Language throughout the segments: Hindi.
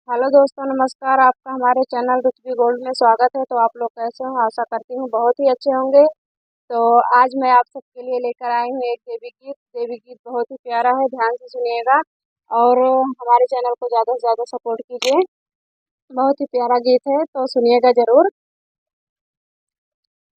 हेलो दोस्तों, नमस्कार। आपका हमारे चैनल रुचि गोल्ड में स्वागत है। तो आप लोग कैसे हो? आशा करती हूँ बहुत ही अच्छे होंगे। तो आज मैं आप सबके लिए लेकर आई हूँ एक देवी गीत। देवी गीत बहुत ही प्यारा है, ध्यान से सुनिएगा और हमारे चैनल को ज़्यादा से ज़्यादा सपोर्ट कीजिए। बहुत ही प्यारा गीत है, तो सुनिएगा ज़रूर।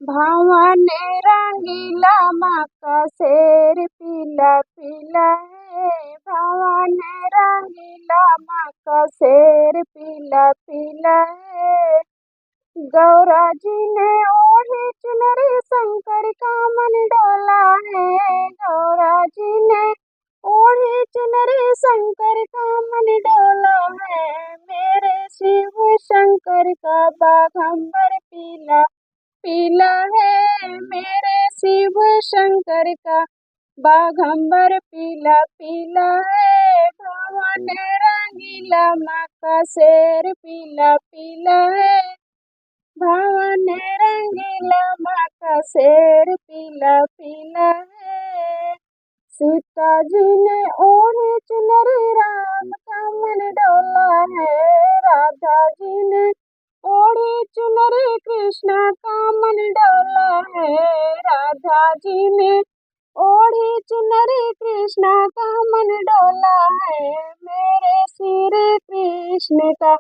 भवन रंगीला माका शेर पीला पीला है। भवन रंगीला माका शेर पीला पीला है। गौरा जी ने ओढ़ी चुनरी शंकर का मन डोला है। गौरा जी ने ओढ़ी चुनरी शंकर का मन डोला है। मेरे शिव शंकर का बाघंबर पीला पीला है। मेरे शिव शंकर का बाघंबर पीला पीला है। भवन रंगीला माँ का शेर पीला पीला है। भवन रंगीला माँ का शेर पीला पीला है। सीता जी ने ओढ़ी चुनरी राम का मन डोला है। राधा जी ने ओढ़ी चुनरी कृष्णा का मन डोला है। राधा जी ने ओढ़ी चुनरी कृष्णा का मन डोला है। मेरे श्री कृष्ण का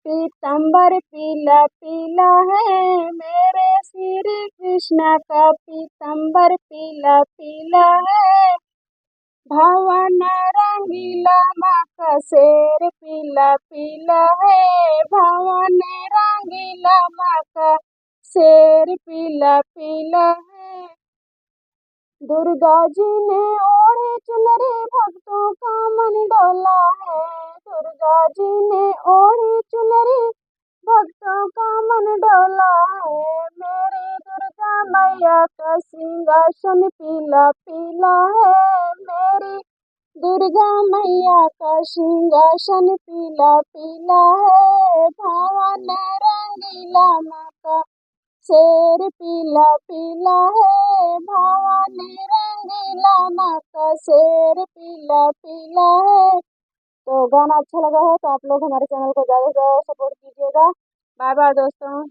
पीतंबर पीला पीला है। मेरे श्री कृष्ण का पीतंबर पीला पीला है। भवन रंगीला माँ का शेर पीला पीला है। भवन रंगीला माँ का शेर पीला पीला है। दुर्गा जी ने ओढ़ी चुनरी भक्तों का मन डोला है। दुर्गा जी ने ओढ़ी चुनरी भक्तों का मन डोला है। मेरी दुर्गा मैया का सिंहासन पीला पीला है। मेरी दुर्गा मैया का सिंहासन पीला पीला है। भवन रंगीला माँ का शेर पीला पीला है। भवानी रंगीला माँ का शेर पीला पीला है। तो गाना अच्छा लगा हो तो आप लोग हमारे चैनल को ज़्यादा से ज़्यादा सपोर्ट कीजिएगा। बाय बाय दोस्तों।